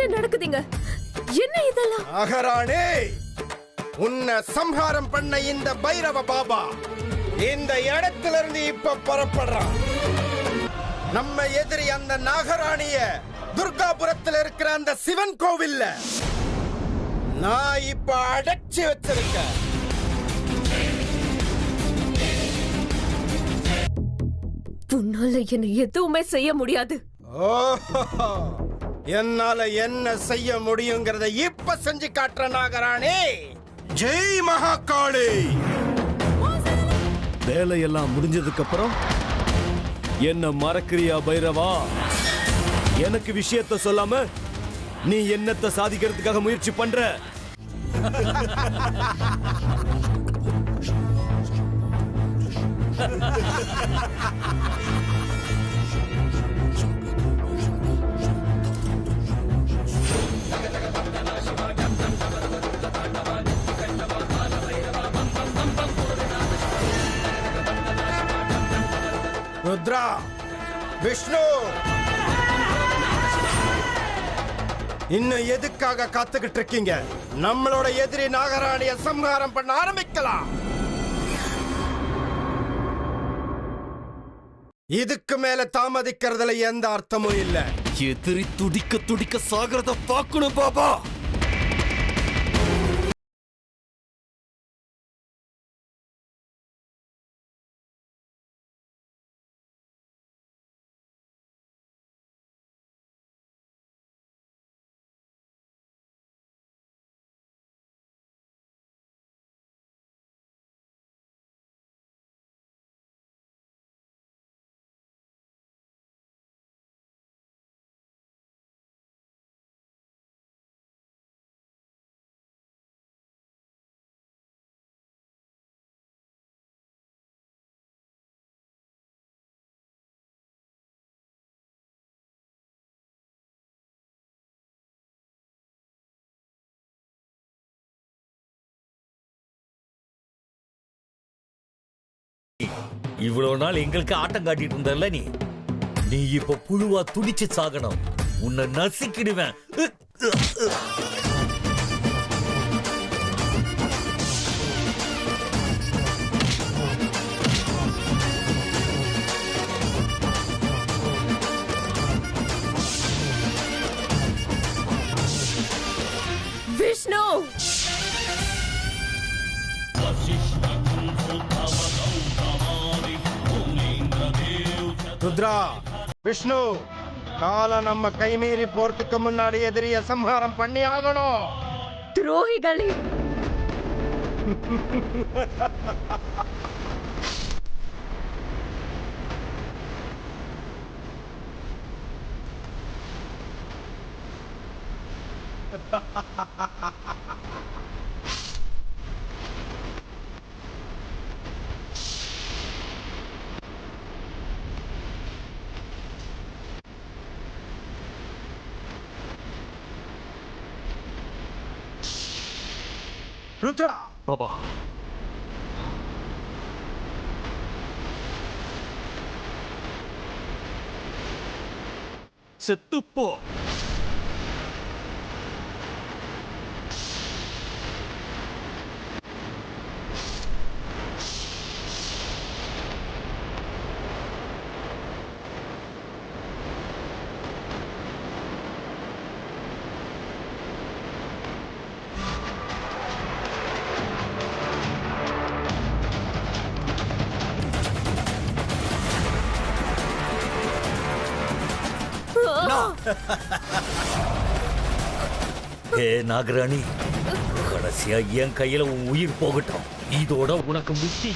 என்ன நடக்குதுங்க? என்ன இதெல்லாம்? மகாராணி, உன்னை சம்ஹாரம் பண்ண இந்த பைரவ பாபா இந்த இடத்துல இருந்து இப்ப புறப்படுறான். நம்ம எதிரி அந்த நாகராணிய துர்காபுரத்தில் இருக்கிற அந்த சிவன் கோவில்ல நான் இப்ப அடைச்சி வச்சிருக்கேன். உன்னால என்ன எதுவுமே செய்ய முடியாது. என்னால என்ன செய்ய முடியுங்கிறத இப்ப செஞ்சு காட்டுற நாகராணி. ஜெய் மகாகாளி. வேலையெல்லாம் முடிஞ்சதுக்கு அப்புறம் என்ன மறக்கிறியா பைரவா? எனக்கு விஷயத்த சொல்லாம நீ என்னத்தை சாதிக்கிறதுக்காக முயற்சி பண்ற? ருத்ரா, விஷ்ணு, இன்னும் எதுக்காக காத்துக்கிட்டு இருக்கீங்க? நம்மளோட எதிரி நாகராணிய சம்ஹாரம் பண்ண ஆரம்பிக்கலாம். இதுக்கு மேல தாமதிக்கிறதுல எந்த அர்த்தமும் இல்ல. எதிரி துடிக்க துடிக்க சாகிறத பார்க்கணும் பாபா. இவ்வளவு நாள் எங்களுக்கு ஆட்டம் காட்டிட்டு இருந்தல்ல நீ இப்ப புழுவா துடிச்சு சாகணும். உன்னை நசுக்கிடுவேன். விஷ்ணு, ருத்ரா, விஷ்ணு, காலம் நம்ம கைமீறி போறதுக்கு முன்னாடி எதிரிய சம்ஹாரம் பண்ணி ஆகணும். துரோகிகளே! ருத்ரா, பாபா, செத்துப்போ. ஹே நாகராணி, கடைசியா என் கையில உன் உயிர் போகட்டும். இதோட உனக்கு முக்தி.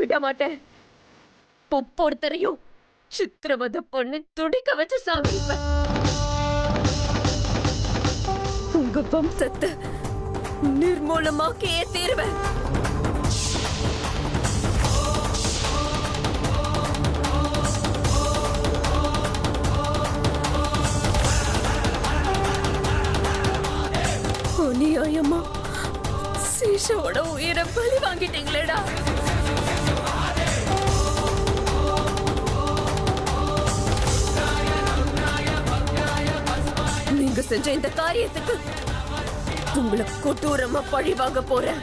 விட மாட்டேன். பொறுத்தரையும் சித்திரவதை பொண்ணு துடிக்க வச்சு சாவிப்பேன். உங்க வம்சத்தை நிர்மூலமாக்கியே தீர்வேன். அநியாயமா சீஷோட உயிரை பலி வாங்கிட்டீங்களேடா. நீங்க செஞ்ச இந்த காரியத்துக்கு உங்களை கொடூரமா பழி வாங்க போறேன்.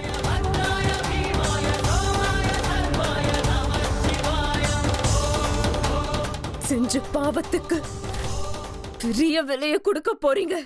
செஞ்ச பாவத்துக்கு பெரிய விலையை கொடுக்க போறீங்க.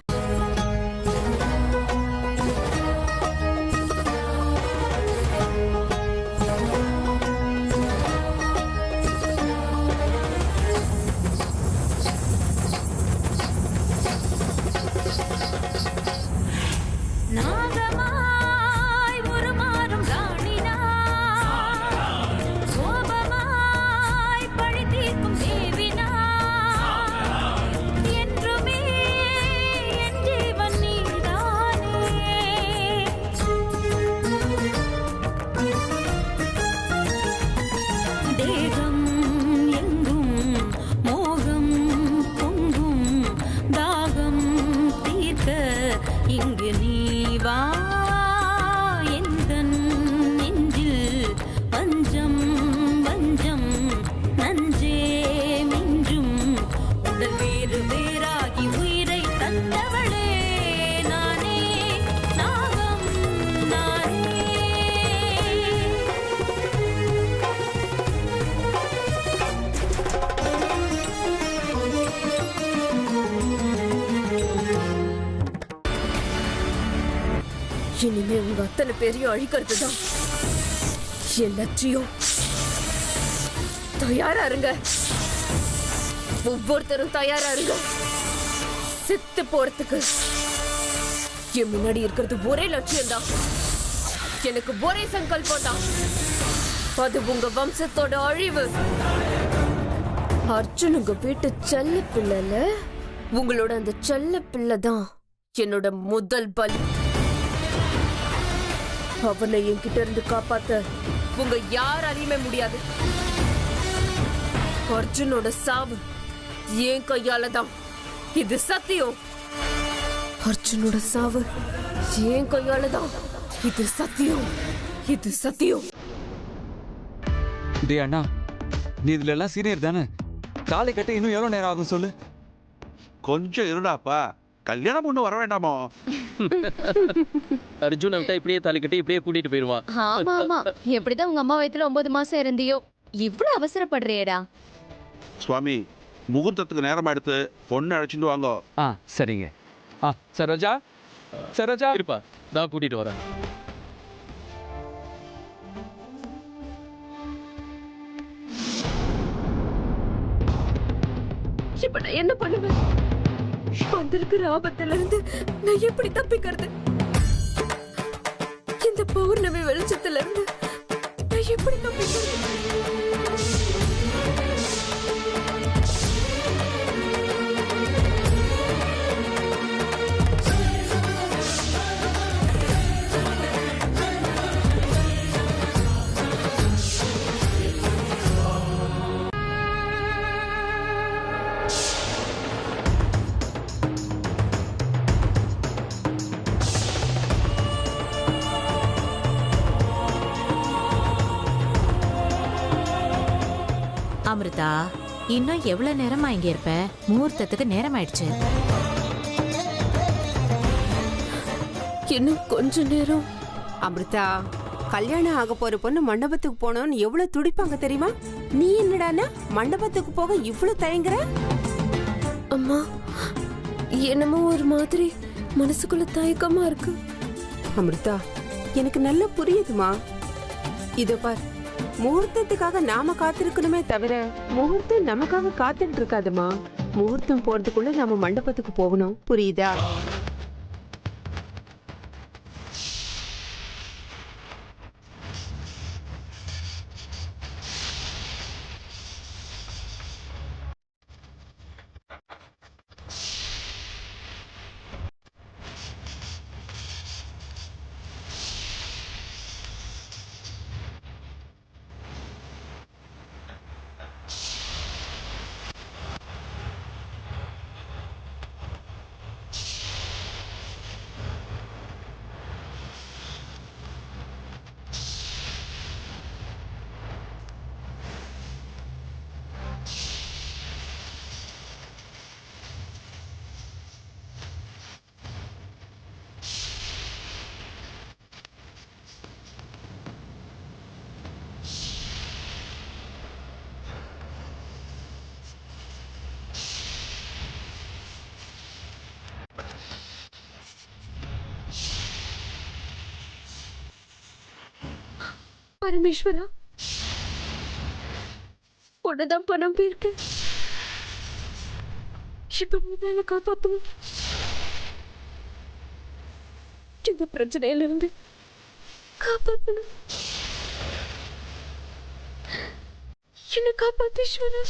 இனிமே உங்க அத்தனை பேரையும் அழிக்கிறதுதான் என் லட்சியம். தயாரா இருங்க, ஒவ்வொருத்தரும் தயாரா இருங்க. செத்து போறதுக்கு என் முன்னாடி இருக்கிறது ஒரே லட்சியம் தான், எனக்கு ஒரே சங்கல்பம் தான். அது உங்க வம்சத்தோட அழிவு. அர்ஜுன் உங்க வீட்டு செல்ல பிள்ளைல, உங்களோட அந்த செல்ல பிள்ளை தான் என்னோட முதல் பலி. அவனை என்கிட்ட இருந்து காப்பாத்த உங்க யாராலையுமே முடியாது. அர்ஜுனோட சாவு என் கையால தான், இது சத்தியம். அர்ஜுனோட சாவு என் கையால தான், இது சத்தியம், இது சத்தியம். டே அண்ணா, நீ இதுல எல்லாம் சீனியர் தானே, தாலி கட்ட இன்னும் எவ்வளவு நேரம் ஆகும் சொல்லு. கொஞ்சம் இருடாப்பா, கல்யாணம் பொண்ணு வர வேண்டாமோ? அர்ஜுன் விட்டா இப்படியே தாலி கட்டி இப்படியே கூட்டிட்டு போயிருவான். ஆமா ஆமா, எப்படிதான் உங்க அம்மா வயித்துல 9 மாசம் இருந்தியோ. இவ்வளவு அவசரப்படுறியேடா. சுவாமி, முகூர்த்தத்துக்கு நேரம் எடுத்து பொண்ணு அழைச்சிட்டு வாங்க. சரிங்க. சரோஜா, சரோஜா இருப்பா, நான் கூட்டிட்டு வரேன். இப்ப நான் என்ன பண்ணுவேன்? வந்திருக்கிற ஆபத்துல இருந்து நான் எப்படி தப்பிக்கிறது? இந்த பௌர்ணமி வெளிச்சத்துல இருந்து நான் எப்படி தப்பிக்கிறது? அமிர்தா, இன்னும் எவ்வளவு நேரமா இங்க இருப்ப? முகூர்த்தத்துக்கு நேரம் ஆயிடுச்சு. இன்னும் கொஞ்ச நேரம். அமிர்தா, கல்யாணம் ஆக போற பொண்ணு மண்டபத்துக்கு போனோம்னு எவ்வளவு துடிப்பாங்க தெரியுமா? நீ என்னடானா மண்டபத்துக்கு போக இவ்வளவு தயங்குற? அம்மா, என்னமோ ஒரு மாதிரி மனசுக்குள்ள தயக்கமா இருக்கு. அமிர்தா, எனக்கு நல்லா புரியுதுமா. இதோ பார், முகூர்த்தத்துக்காக நாம காத்திருக்கணுமே தவிர முகூர்த்தம் நமக்காக காத்துட்டு இருக்காதுமா. முகூர்த்தம் போறதுக்குள்ள நாம மண்டபத்துக்கு போகணும், புரியுதா? பரமேஸ்வரா, உன்னதான் பணம் போயிருக்கு. இப்ப நீ காப்பாத்தணும். இந்த பிரச்சனையில இருந்து காப்பாத்தணும். என்ன காப்பாத்து ஈஸ்வரா.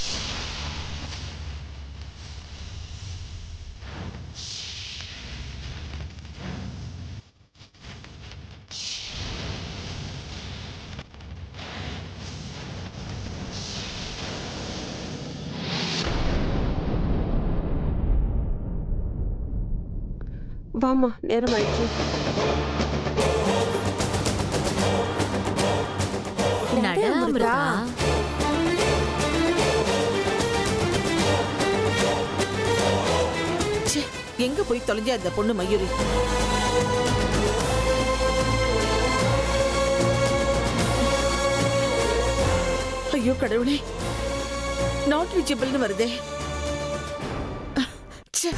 வாமா, நேரம் ஆயிடுச்சு. நட அமிர்தா. எங்க போய் தொலைஞ்ச அந்த பொண்ணு மயூரி? ஐயோ கடவுளே, நாட் ரீச்சபிள்னு வருதே. ச்சே,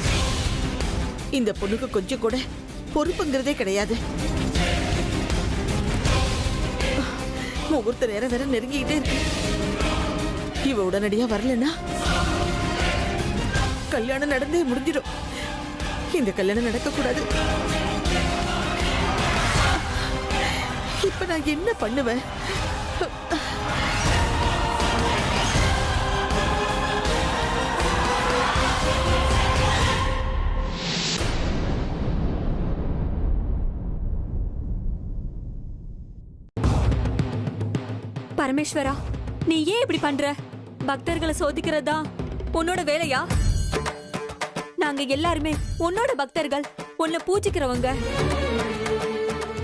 இந்த பொண்ணுக்கு கொஞ்சம் கூட பொறுப்புங்கிறதே கிடையாது. முகூர்த்த நேரம் வேற நெருங்கிக்கிட்டே இருக்கு. இவ உடனடியா வரலன்னா கல்யாணம் நடந்தே முடிஞ்சிடும். இந்த கல்யாணம் நடக்க கூடாது. இப்ப நான் என்ன பண்ணுவேன்? பரமேஸ்வரா, நீ ஏன் இப்படி பண்ற? பக்தர்களை சோதிக்கிறதா உன்னோட வேலையா? நாங்க எல்லாருமே உன்னோட பக்தர்கள், உன்னை பூஜிக்கிறவங்க,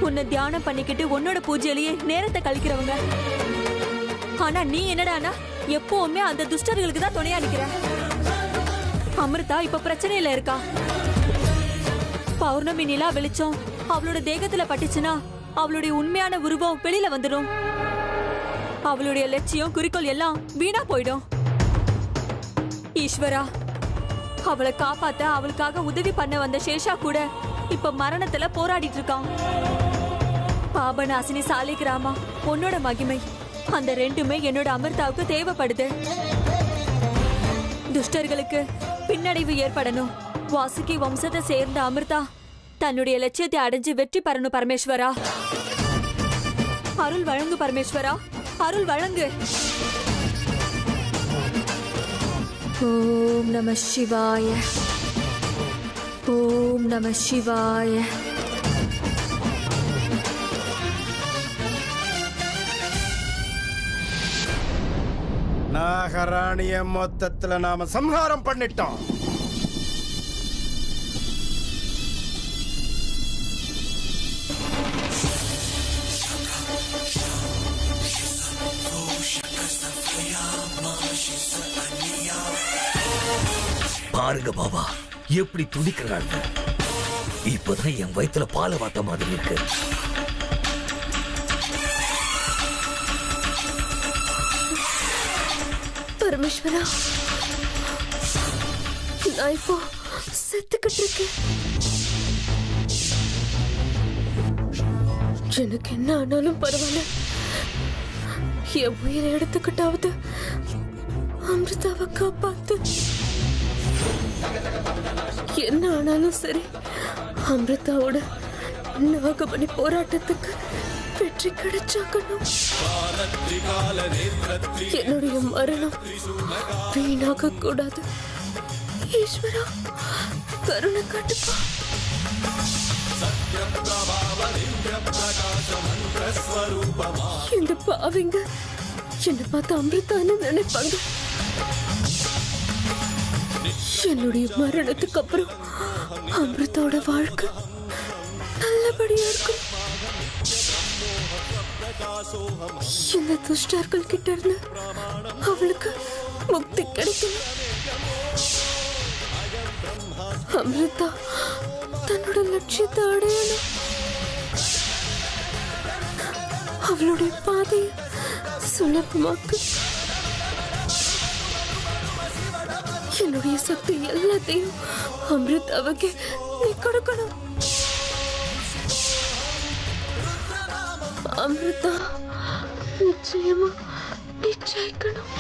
உன்னை தியானம் பண்ணிக்கிட்டு உன்னோட பூஜையிலேயே நேரத்தை கழிக்கிறவங்க. ஆனா நீ என்னடானா எப்பவுமே அந்த துஷ்டர்களுக்கு தான் துணையா நிக்கிற. அமிர்தா இப்ப பிரச்சனையில இருக்கா. பௌர்ணமி நிலா வெளிச்சம் அவளோட தேகத்துல பட்டுச்சுன்னா அவளுடைய உண்மையான உருவம் வெளியில வந்துடும். அவளுடைய லட்சியம் குறிக்கோள் எல்லாம் வீணா போயிடும். ஈஸ்வரா, அவளை காப்பாத்த அவளுக்காக உதவி பண்ண வந்த சேஷா கூட இப்ப மரணத்துல போராடிட்டு இருக்கான். பாபநாசினி சாலிகிராமா, உன்னோட மகிமை, அந்த ரெண்டுமே என்னோட அமிர்தாவுக்கு தேவைப்படுது. துஷ்டர்களுக்கு பின்னடைவு ஏற்படணும். வாசுகி வம்சத்தை சேர்ந்த அமிர்தா தன்னுடைய லட்சியத்தை அடைஞ்சு வெற்றி பெறணும். பரமேஸ்வரா, அருள் வழங்கு. பரமேஸ்வரா, அருள் வழங்கு. ஓம் நம சிவாய, ஓம் நம சிவாய. நாகராணிய மொத்தத்துல நாம சம்ஹாரம் பண்ணிட்டோம். பாருங்க பாபா எப்படி துடிக்கிறாங்க. இப்பதான் என் வயித்துல பால வாத்த மாதிரி இருக்கு. பரமேஸ்வரா, நான் இப்போ செத்துக்கிட்டு இருக்கேன். எனக்கு என்ன ஆனாலும் பரவாயில்ல, என் உயிரை எடுத்துக்கிட்டாவது அமிர்தாவை காப்பாத்து. என்ன ஆனாலும் சரி, அமிர்தாவோட நாகமணி போராட்டத்துக்கு வெற்றி கிடைச்சாக்கணும். என்னுடைய மரணம் வீணாக கூடாது. ஈஸ்வரா, கருணை காட்டுப்பா. இந்த பாவிங்க என்ன பார்த்து அமிர்தான்னு நினைப்பாங்க. என்னுடைய மரணத்துக்கு அப்புறம் அமிர்தோட வாழ்க்கை நல்லபடியா இருக்கும். இந்த துஷ்டர்கள் கிட்ட இருந்து அவளுக்கு முக்தி கிடைக்கும். அமிர்தா தன்னோட லட்சியத்தை அடையணும். அவளுடைய பாதையை சுலபமாக்கு. என்னுடைய சக்தி எல்லாத்தையும் அமிர்தாவுக்கு நீ கொடுக்கணும். அமிர்தா நிச்சயமா ஜெயிக்கணும்.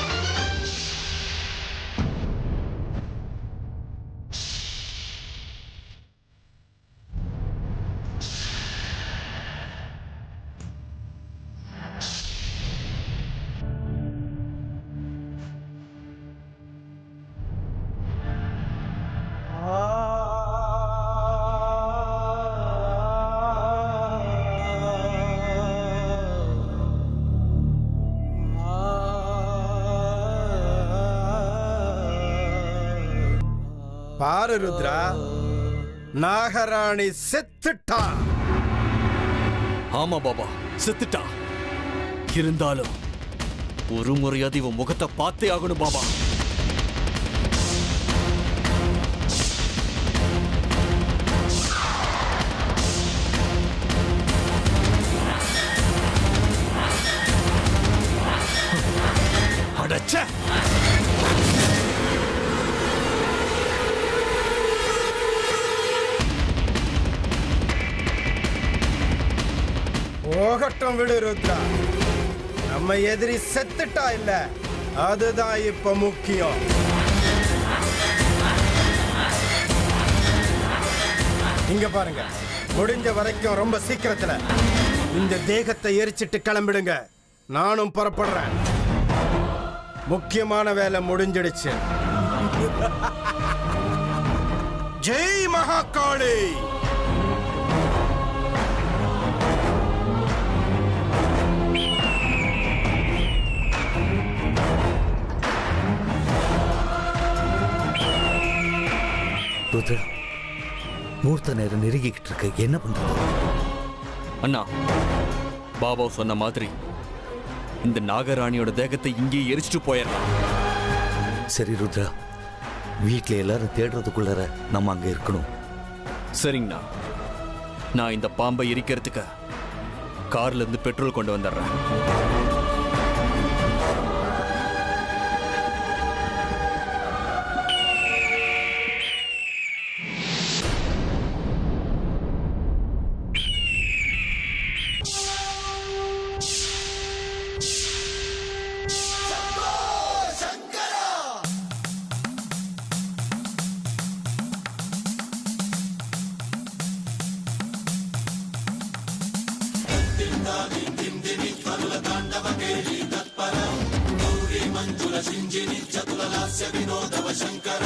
பாரு ருத்ரா, நாகராணி செத்துட்டா. ஆமா பாபா, செத்துட்டா. இருந்தாலும் ஒரு முறையாவது இவன் முகத்தை பார்த்தே ஆகணும் பாபா. அடச்சே, போகட்டும் விடு ருத்ரா. நம்ம எதிரி செத்துட்டா இல்ல, அதுதான் இப்ப முக்கியம். இங்க பாருங்க, முடிஞ்ச வரைக்கும் ரொம்ப சீக்கிரத்துல இந்த தேகத்தை எரிச்சிட்டு கிளம்பிடுங்க. நானும் புறப்படுறேன். முக்கியமான வேலை முடிஞ்சிடுச்சு. ஜெய் மகாகாளி. ருத்ரா, மூர்த்த நேரம் நெருங்கிக்கிட்டு இருக்க, என்ன பண்றது? அண்ணா, பாபா சொன்ன மாதிரி இந்த நாகராணியோட தேகத்தை இங்கே எரிச்சிட்டு போயிடலாம். சரி ருத்ரா, வீட்டில் எல்லாரும் தேடுறதுக்குள்ளார நம்ம அங்க இருக்கணும். சரிங்கண்ணா, நான் இந்த பாம்பை எரிக்கிறதுக்கு கார்ல இருந்து பெட்ரோல் கொண்டு வந்துடுறேன். మంజుల సింజిని చతుల లాస్య వినోదవ శంకర